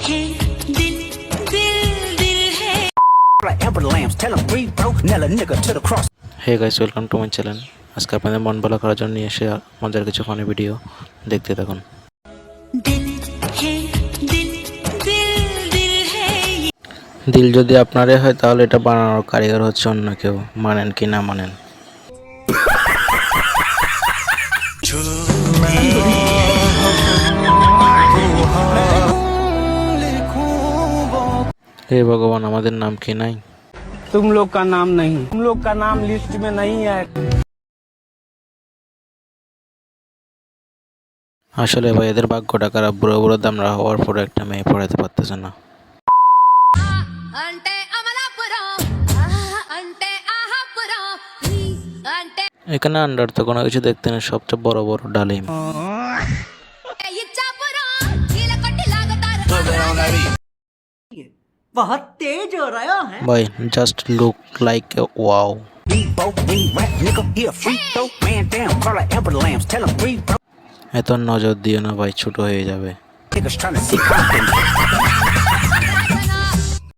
है दिल दिल दिल है hey guys, welcome to my channel. আজকে আপনাদের মন ভালো করার জন্য নিয়ে এসে মজার কিছু ফানি ভিডিও দেখতে থাকুন। दिल है दिल दिल दिल है দিল যদি আপনারই হয় তাহলে এটা বানানোর কারিগর হচ্ছে অন্য কেউ, মানেন কি না মানেন। হে ভগবান, আমাদের নাম কি নাই? तुम लोग का नाम नहीं, तुम लोग का नाम लिस्ट में नहीं है। আসলে ভাই এদের ভাগ্যটা খারাপ, বুড়ো বুড়ো দামরা হওয়ার পরে একটা মেয়ে পড়াতে পারতেছে না। అంటే అమలాపురం అంటే ఆహాపురం అంటే এখানে আন্ডার তো কোনো কিছু দেখতে নেই, সবচেয়ে বড় বড় ডালিম। ఇచ్చాపురం కీల కొట్టి లాగుతారు बहुत तेज हो रहा है। ভাই জাস্ট লুক লাইক ওয়াও। এত নজর দিও না ভাই, ছোট হয়ে যাবে।